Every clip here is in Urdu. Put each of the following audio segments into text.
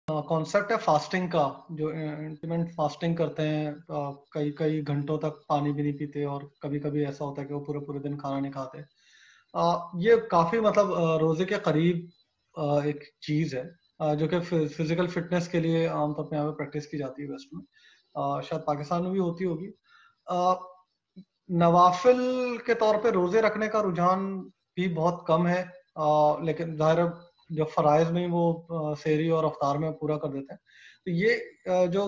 کانسیپٹ ہے فاسٹنگ کا، جو انٹرمیٹنٹ فاسٹنگ کرتے ہیں، کئی کئی گھنٹوں تک پانی بھی نہیں پیتے، اور کبھی کبھی ایسا ہوتا ہے کہ وہ پورے پورے دن کھانا نہیں کھاتے. یہ کافی مطلب روزے کے قریب ایک چیز ہے، جو کہ فزیکل فٹنس کے لیے عام طور پہ یہاں پہ پریکٹس کی جاتی ہے ویسٹ میں. شاید پاکستان میں بھی ہوتی ہوگی. آ، نوافل کے طور پہ روزے رکھنے کا رجحان بھی بہت کم ہے، لیکن ظاہر ہے جو فرائض میں وہ سحری اور افطار میں پورا کر دیتے ہیں. تو یہ جو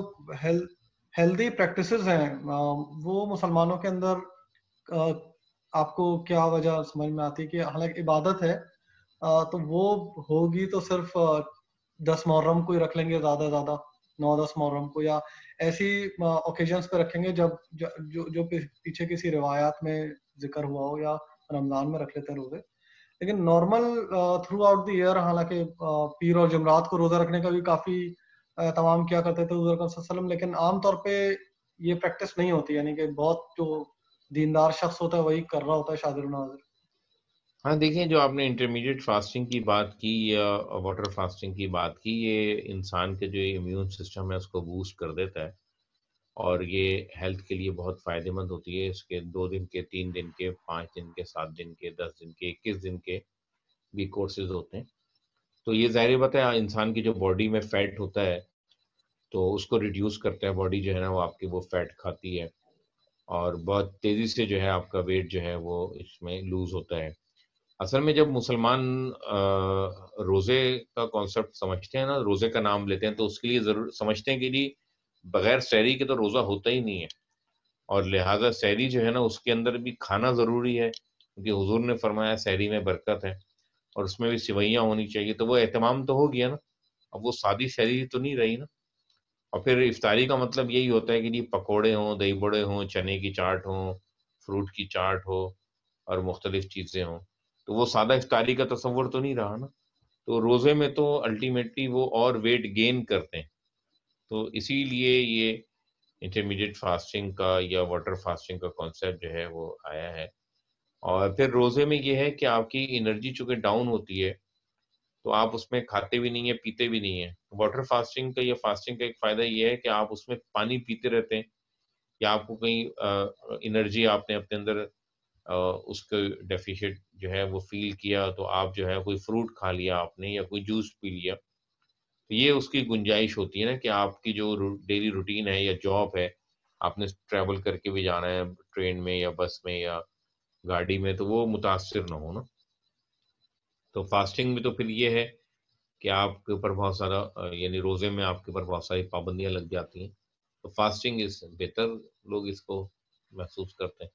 ہیلدی پریکٹسز ہیں، وہ مسلمانوں کے اندر آپ کو کیا وجہ سمجھ میں آتی ہے کہ حالانکہ عبادت ہے، تو وہ ہوگی تو صرف 10 محرم کو ہی رکھ لیں گے، زیادہ سے زیادہ 9-10 محرم کو، یا ایسی اوکیزنس پہ رکھیں گے جب جو پیچھے کسی روایات میں ذکر ہوا ہو، یا رمضان میں رکھ لیتے ہیں روزے. لیکن normal throughout the year, حالانکہ پیر اور جمعرات کو روزہ رکھنے کا بھی کافی تمام کیا کرتے تھے حضور اکرم صلی اللہ علیہ وسلم، لیکن عام طور پہ یہ پریکٹس نہیں ہوتی، یعنی کہ بہت جو دیندار شخص ہوتا ہے وہی کر رہا ہوتا ہے شادر و ناظر. ہاں دیکھیں، جو آپ نے انٹرمیڈیٹ فاسٹنگ کی بات کی یا واٹر فاسٹنگ کی بات کی، یہ انسان کے جو امیون سسٹم ہے اس کو بوسٹ کر دیتا ہے، اور یہ ہیلتھ کے لیے بہت فائدہ مند ہوتی ہے. اس کے 2 دن کے، 3 دن کے، 5 دن کے، 7 دن کے، 10 دن کے، 21 دن کے بھی کورسز ہوتے ہیں. تو یہ ظاہر بات ہے انسان کی جو باڈی میں فیٹ ہوتا ہے تو اس کو ریڈیوس کرتا ہے. باڈی جو ہے نا وہ آپ کی وہ فیٹ کھاتی ہے، اور بہت تیزی سے جو ہے آپ کا ویٹ جو ہے وہ اس میں لوز ہوتا ہے. اصل میں جب مسلمان روزے کا کانسیپٹ سمجھتے ہیں نا، روزے کا نام لیتے ہیں، تو اس کے لیے ضرور سمجھتے ہیں کہ جی بغیر سحری کے تو روزہ ہوتا ہی نہیں ہے، اور لہٰذا سحری جو ہے نا اس کے اندر بھی کھانا ضروری ہے، کیونکہ حضور نے فرمایا سحری میں برکت ہے، اور اس میں بھی سوئیاں ہونی چاہیے. تو وہ اہتمام تو ہو گیا نا، اب وہ سادی سحری تو نہیں رہی نا. اور پھر افطاری کا مطلب یہی ہوتا ہے کہ جی پکوڑے ہوں، دہی بڑے ہوں، چنے کی چاٹ ہوں، فروٹ کی چاٹ ہو، اور مختلف چیزیں ہوں. تو وہ سادہ افطاری کا تصور تو نہیں رہا نا. تو روزے میں تو الٹیمیٹلی وہ اور ویٹ گین کرتے ہیں. تو اسی لیے یہ انٹرمیڈیٹ فاسٹنگ کا یا واٹر فاسٹنگ کا کانسیپٹ جو ہے وہ آیا ہے. اور پھر روزے میں یہ ہے کہ آپ کی انرجی چونکہ ڈاؤن ہوتی ہے تو آپ اس میں کھاتے بھی نہیں ہیں، پیتے بھی نہیں ہیں. واٹر فاسٹنگ کا یا فاسٹنگ کا ایک فائدہ یہ ہے کہ آپ اس میں پانی پیتے رہتے ہیں، یا آپ کو کہیں انرجی آپ نے اپنے اندر اس کے ڈیفیشٹ جو ہے وہ فیل کیا، تو آپ جو ہے کوئی فروٹ کھا لیا آپ نے یا کوئی جوس پی لیا. تو یہ اس کی گنجائش ہوتی ہے نا کہ آپ کی جو ڈیلی روٹین ہے یا جاب ہے، آپ نے ٹریول کر کے بھی جانا ہے ٹرین میں یا بس میں یا گاڑی میں، تو وہ متاثر نہ ہو نا. تو فاسٹنگ میں تو پھر یہ ہے کہ آپ کے اوپر بہت سارا یعنی روزے میں آپ کے اوپر بہت ساری پابندیاں لگ جاتی ہیں. تو فاسٹنگ اس بہتر لوگ اس کو محسوس کرتے ہیں.